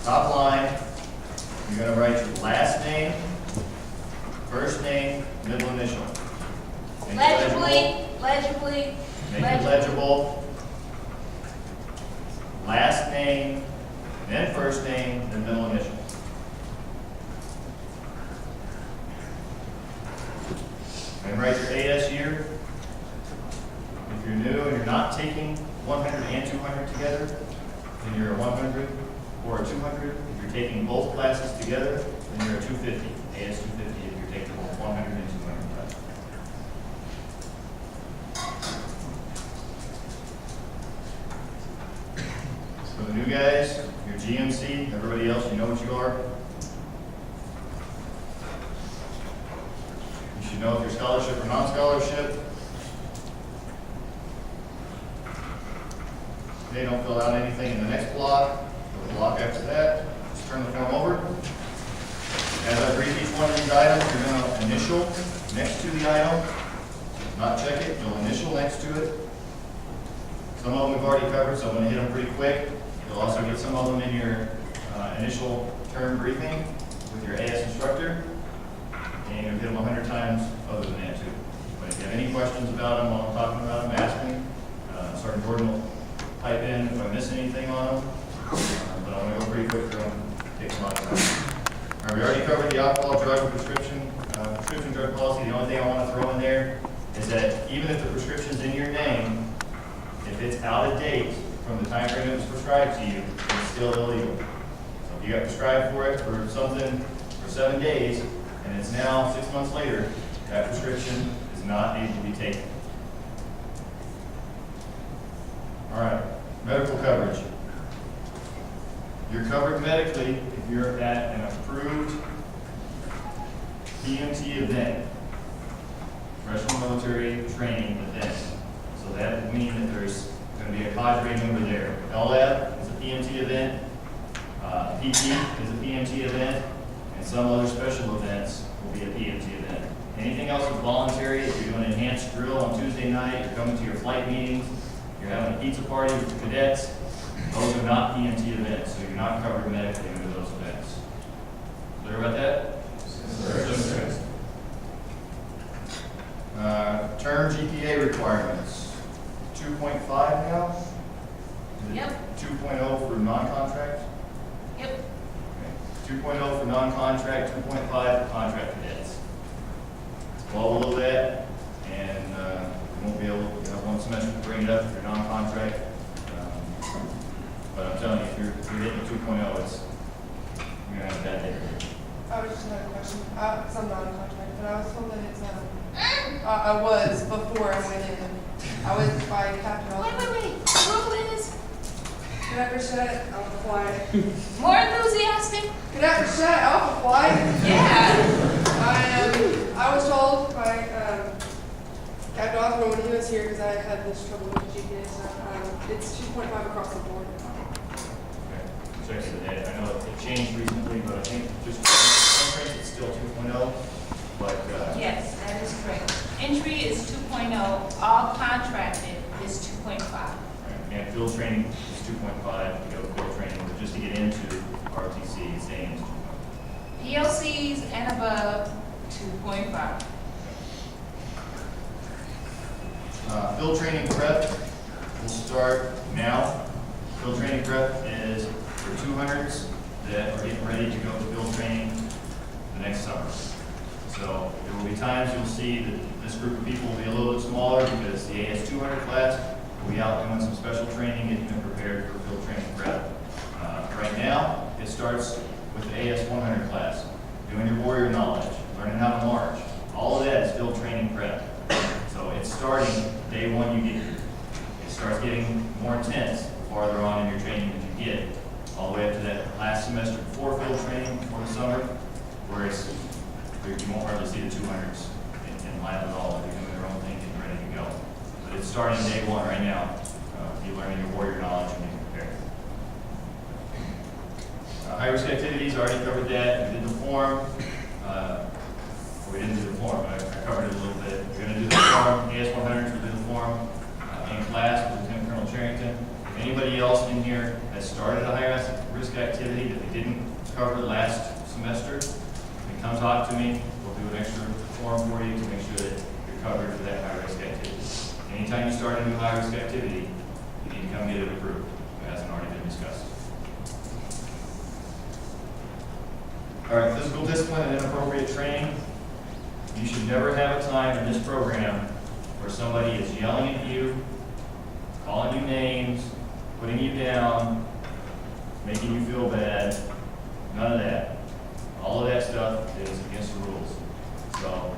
Top line, you're going to write your last name, first name, middle initial. Make it Legibly. Make it legible. Last name, then first name, then middle initial. And write your AS year. If you're new and you're not taking 100 and 200 together, then you're a 100 or a 200. If you're taking both classes together, then you're a 250, AS 250 if you're taking both 100 and 200 classes. For the new guys, your GMC, everybody else, you know what you are. You should know if you're scholarship or non-scholarship. They don't fill out anything in the next block. The block after that, just turn the form over. As I read each one of these items, you're going to initial next to the item. Not check it, you'll initial next to it. Some of them we've already covered, so I'm going to hit them pretty quick. You'll also get some of them in your initial term briefing with your AS instructor. And you'll hit them 100 times other than that too. But if you have any questions about them while I'm talking about them, ask me. Sergeant Gordon will pipe in if I miss anything on them. But I'm going to go pretty quick through them. Take a lot of time. All right, we already covered the alcohol, drug, prescription drug policy. The only thing I want to throw in there is that even if the prescription's in your name, if it's out of date from the time frame it was prescribed to you, it's still illegal. So if you got prescribed for it for something for 7 days, and it's now 6 months later, that prescription is not able to be taken. All right, medical coverage. You're covered medically if you're at an approved PMT event, professional military training event. So that would mean that there's going to be a cadre member there. LLAB is a PMT event, PT is a PMT event, and some other special events will be a PMT event. Anything else is voluntary. If you're doing an enhanced drill on Tuesday night, you're coming to your flight meetings, you're having a pizza party with the cadets, those are not PMT events, so you're not covered medically under those events. Clear about that? Yes, term GPA requirements. 2.5 now? Yep. 2.0 for non-contract? Yep. Okay. 2.0 for non-contract, 2.5 for contract cadets. It's well below that, and you won't be able to, one semester to bring it up if you're non-contract. But I'm telling you, if you're hitting 2.0, it's, you're going to have a bad day. I was just another question. Because I'm not in contract, but I was told that it's, I was before I went in. I was by Captain. Wait. Who is? Can I ever shut it? I'll fly. More enthusiastic? Can I ever shut it? I'll fly. Yeah. I was told by Captain Osborne when he was here, because I had this trouble with the GPS, it's 2.5 across the board. Okay. Check it today. I know it changed recently, but I think just for conference, it's still 2.0. But Yes, that is correct. Entry is 2.0. All contracted is 2.5. right, and field training is 2.5 to go field training, but just to get into RTC, it's staying is 2.0. PLCs and above, 2.5. Field training prep will start now. Field training prep is for 200s that are getting ready to go to field training the next summer. So there will be times you'll see that this group of people will be a little bit smaller because the AS 200 class will be out doing some special training, getting them prepared for field training prep. Right now, it starts with the AS 100 class, doing your warrior knowledge, learning how to march. All of that is field training prep. So it's starting day one you get here. It starts getting more intense the farther on in your training that you get, all the way up to that last semester before field training, before the summer, where it's, you won't hardly see the 200s in lab at all. They're doing their own thing, getting ready to go. But it's starting day one right now. You're learning your warrior knowledge and getting prepared. High-risk activities, I already covered that. We did the form. We didn't do the form, but I covered it a little bit. We're going to do the form. AS 100s, we did the form in class with Lieutenant Colonel Charrington. If anybody else in here that started a high risk activity that they didn't cover last semester, then come talk to me. We'll do an extra form for you to make sure that you're covered for that high risk activity. Anytime you start a new high risk activity, you need to come get it approved. It hasn't already been discussed. All right, physical discipline and inappropriate training. You should never have a time in this program where somebody is yelling at you, calling you names, putting you down, making you feel bad. None of that. All of that stuff is against the rules. So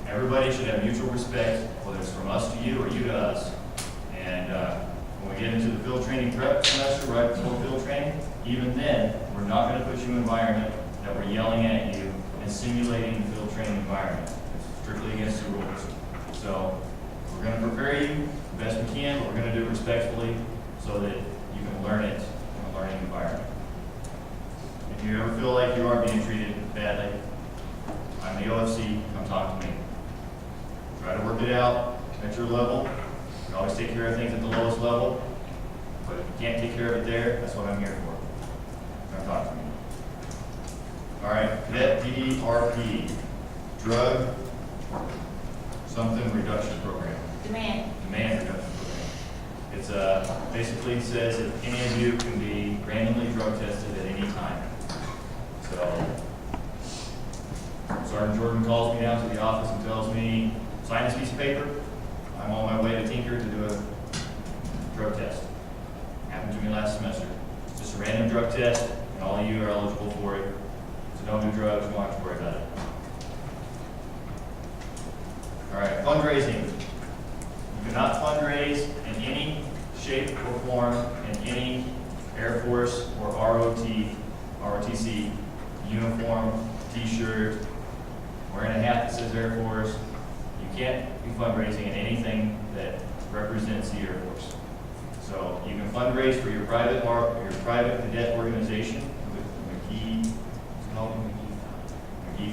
everybody should have mutual respect, whether it's from us to you or you to us. And when we get into the field training prep semester, right before field training, even then, we're not going to put you in an environment that we're yelling at you and simulating the field training environment. It's strictly against the rules. So we're going to prepare you the best we can, but we're going to do it respectfully so that you can learn it in a learning environment. If you ever feel like you are being treated badly, I'm the OFC, come talk to me. Try to work it out at your level. You can always take care of things at the lowest level, but if you can't take care of it there, that's what I'm here for. Come talk to me. All right, cadet DRP, drug something reduction program. Demand. Demand reduction program. It's basically says if any of you can be randomly drug tested at any time. So Sergeant Jordan calls me down to the office and tells me, sign this piece of paper. I'm on my way to Tinker to do a drug test. Happened to me last semester. It's just a random drug test, and all of you are eligible for it. So don't do drugs, don't have to worry about it. All right, fundraising. You cannot fundraise in any shape or form in any Air Force or ROTC uniform, t-shirt, wearing a hat that says Air Force. You can't be fundraising in anything that represents the Air Force. So you can fundraise for your private cadet organization, McGee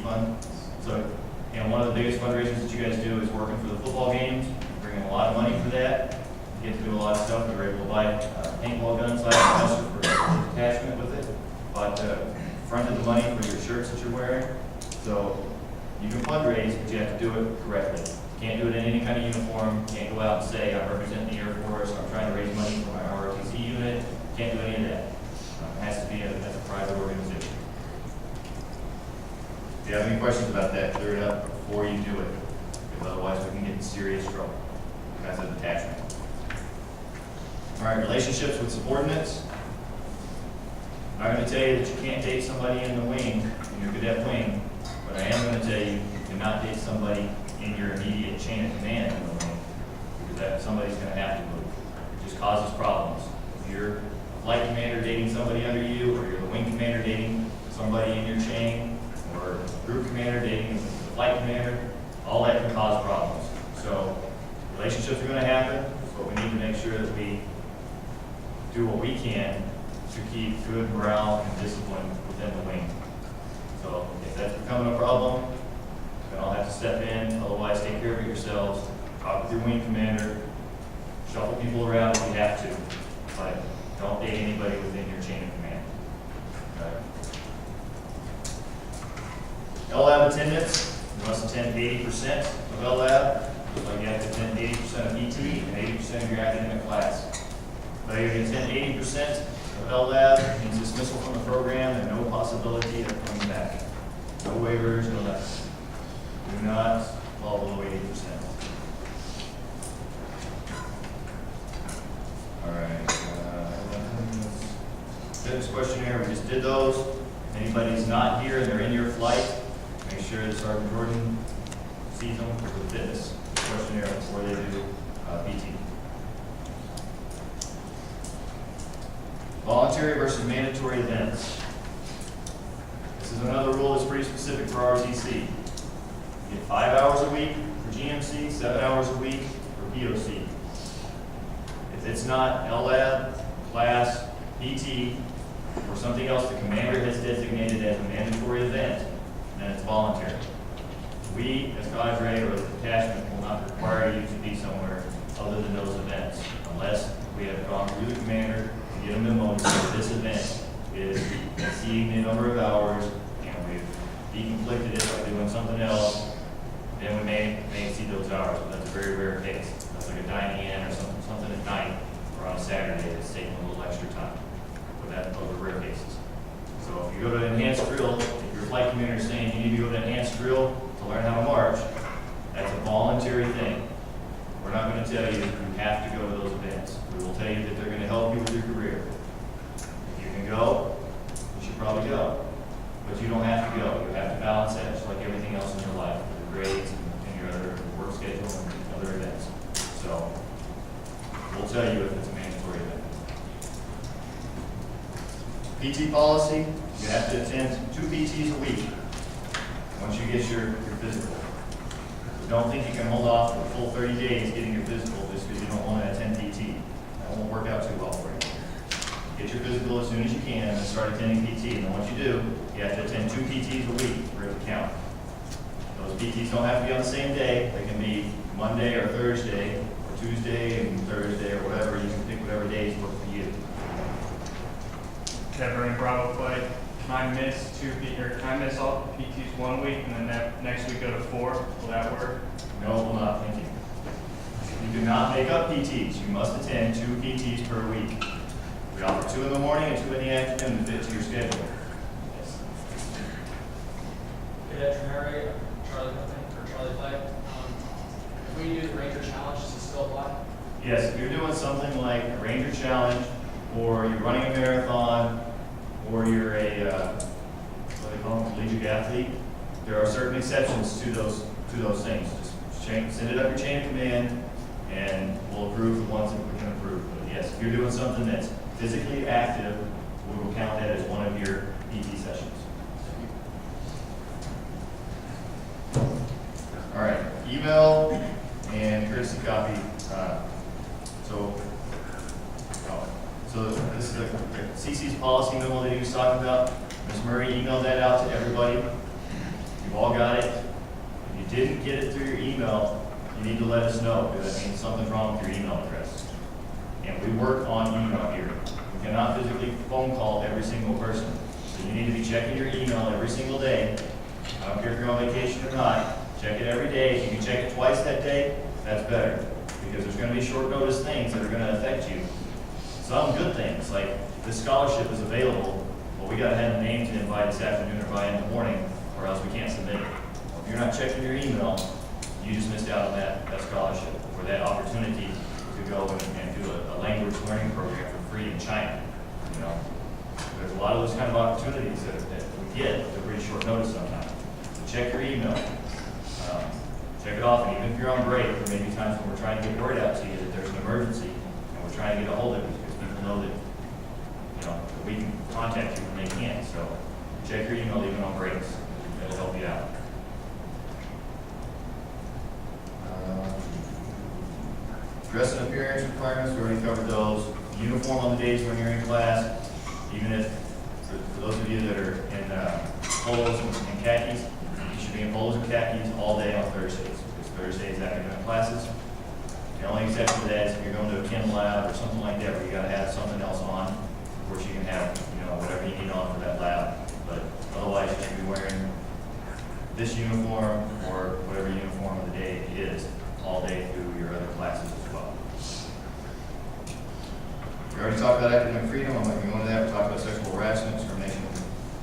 Fund. So, one of the biggest fundraisers that you guys do is working for the football games. Bring in a lot of money for that. You get to do a lot of stuff. We were able to buy paintball guns last semester for attachment with it. But fronted the money for your shirts that you're wearing. So you can fundraise, but you have to do it correctly. You can't do it in any kind of uniform. You can't go out and say, I represent the Air Force, I'm trying to raise money for my ROTC unit. You can't do any of that. It has to be as a private organization. If you have any questions about that, clear it up before you do it, because otherwise we can get in serious trouble because of attachment. All right, relationships with subordinates. I'm not going to tell you that you can't date somebody in the wing, in your cadet wing, but I am going to tell you you cannot date somebody in your immediate chain of command in the wing, because that somebody's going to have to move. It just causes problems. If you're a flight commander dating somebody under you, or you're the wing commander dating somebody in your chain, or group commander dating the flight commander, all that can cause problems. So relationships are going to happen, but we need to make sure that we do what we can to keep good morale and discipline within the wing. So if that's becoming a problem, then I'll have to step in. Otherwise, take care of it yourselves. Talk with your wing commander. Shuffle people around if you have to, but don't date anybody within your chain of command. Okay. LLAB attendance, you must attend 80% of LLAB, just like you have to attend 80% of PT and 80% of your academic class. Failure to attend 80% of LLAB means dismissal from the program and no possibility of coming back. No waivers, no nothing. Do not fall below 80%. All right. Fitness questionnaire, we just did those. If anybody's not here and they're in your flight, make sure that Sergeant Jordan sees them for the fitness questionnaire before they do PT. Voluntary versus mandatory events. This is another rule that's pretty specific for ROTC. You get 5 hours a week for GMC, 7 hours a week for POC. If it's not LLAB, class, PT, or something else the commander has designated as a mandatory event, then it's voluntary. We, as cadre or the detachment, will not require you to be somewhere other than those events, unless we have gone through the commander to get a memo to say this event is exceeding the number of hours, and we've deconflicted it by doing something else, then we may exceed those hours, but that's a very rare case. That's like a dining in or something at night or on a Saturday that's taking a little extra time. But those are rare cases. So if you go to enhanced drill, if your flight commander is saying you need to go to enhanced drill to learn how to march, that's a voluntary thing. We're not going to tell you have to go to those events. We will tell you that they're going to help you with your career. If you can go, you should probably go. But you don't have to go. You have to balance that just like everything else in your life, your grades and your other work schedule and other events. So we'll tell you if it's a mandatory event. PT policy, you have to attend 2 PTs a week once you get your physical. So don't think you can hold off for the full 30 days getting your physical just because you don't want to attend PT. That won't work out too well for you. Get your physical as soon as you can and start attending PT. And then once you do, you have to attend 2 PTs a week for it to count. Those PTs don't have to be on the same day. They can be Monday or Thursday, or Tuesday and Thursday, or whatever. You can pick whatever days work for you. Never in Bravo flight. Can I miss all the PTs 1 week and then that next week go to 4? Will that work? No, it will not. Thank you. You do not make up PTs. You must attend 2 PTs per week. We offer 2 in the morning and 2 in the afternoon to fit to your schedule. Yes. Good afternoon, Harry. Charlie Company or Charlie Flight. If we do the Ranger Challenge, does it still apply? Yes, if you're doing something like a Ranger Challenge, or you're running a marathon, or you're a what do they call them, collegiate athlete, there are certain exceptions to those things. Just send it up your chain of command, and we'll approve the ones that we can approve. But yes, if you're doing something that's physically active, we will count that as one of your PT sessions. All right, email and courtesy copy. So this is the CC's policy memo that he was talking about. Ms. Murray emailed that out to everybody. You've all got it. If you didn't get it through your email, you need to let us know, because that means something's wrong with your email address. And we work on email here. We cannot physically phone call every single person. So you need to be checking your email every single day. I don't care if you're on vacation or not. Check it every day. If you can check it twice that day, that's better. Because there's going to be short notice things that are going to affect you. Some good things, like this scholarship is available, but we got to have the name to him by this afternoon or by in the morning, or else we can't submit it. If you're not checking your email, you just missed out on that scholarship, or that opportunity to go and do a language learning program for free in China. You know, there's a lot of those kind of opportunities that we get at pretty short notice sometimes. So check your email. Check it off, and even if you're on break, there may be times when we're trying to get word out to you that there's an emergency, and we're trying to get a hold of you, because people know that, that we can contact you when they can't. So check your email even on breaks. That'll help you out. Dress and appearance requirements, we already covered those. Uniform on the days when you're in class, even if, for those of you that are in polos and khakis, you should be in polos and khakis all day on Thursdays, because Thursdays academic classes. The only exception to that is if you're going to a chem lab or something like that, where you got to have something else on. Of course, you can have, whatever you need on for that lab, but otherwise you should be wearing this uniform or whatever uniform of the day it is all day through your other classes as well. We already talked about academic freedom. I'm not going to go into that. We talked about sexual harassment, discrimination.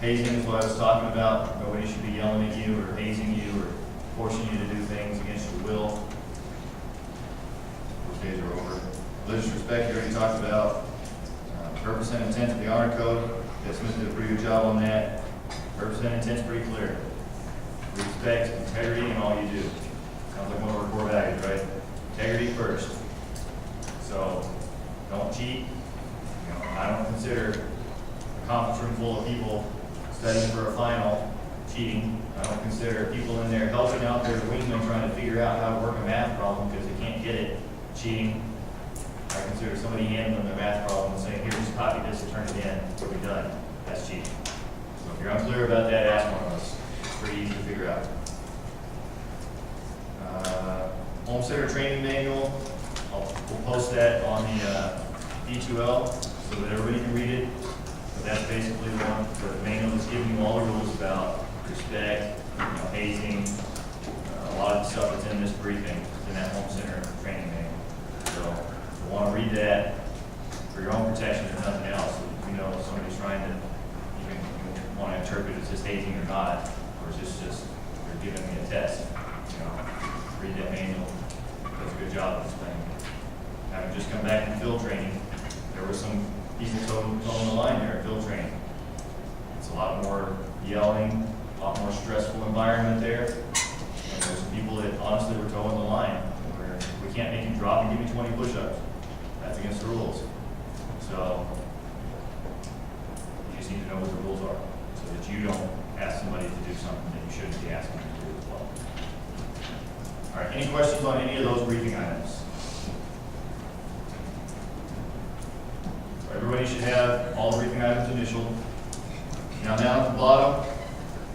Hazing is what I was talking about. Nobody should be yelling at you or hazing you or forcing you to do things against your will. Those days are over. Religious respect, you already talked about. Purpose and intent of the honor code. Ed Smith did a pretty good job on that. Purpose and intent is pretty clear. Respect, integrity in all you do. Sounds like one of our core values, right? Integrity first. So don't cheat. I don't consider a conference room full of people studying for a final cheating. I don't consider people in there helping out their wingmen trying to figure out how to work a math problem because they can't get it cheating. I consider somebody handing them their math problem and saying, here, just copy this and turn it in. We'll be done. That's cheating. So if you're unclear about that, ask one of us. It's pretty easy to figure out. Homesteader training manual. We'll post that on the D2L, so that everybody can read it. But that's basically the manual that's giving you all the rules about respect, hazing, a lot of the stuff that's in this briefing, is in that home center training manual. So you want to read that for your own protection, if nothing else. If somebody's trying to, you want to interpret it's just hazing or not, or is this just, they're giving me a test. Read that manual, does a good job of explaining. Having just come back from field training, there were some people towing the line there at field training. It's a lot more yelling, a lot more stressful environment there. And there's some people that honestly were towing the line where we can't make you drop and give me 20 push-ups. That's against the rules. So you just need to know what the rules are so that you don't ask somebody to do something that you shouldn't be asking them to do as well. All right, any questions on any of those briefing items? Everybody should have all the briefing items initialed. Now down at the bottom,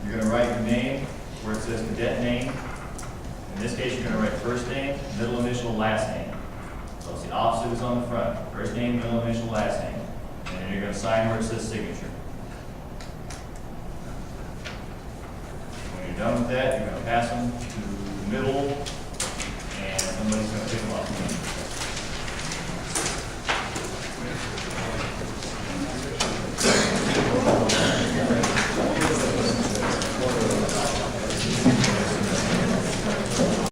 you're going to write your name where it says cadet name. In this case, you're going to write first name, middle initial, last name. So it's the opposite is on the front. First name, middle initial, last name. And then you're going to sign where it says signature. When you're done with that, you're going to pass them to the middle, and somebody's going to pick them up.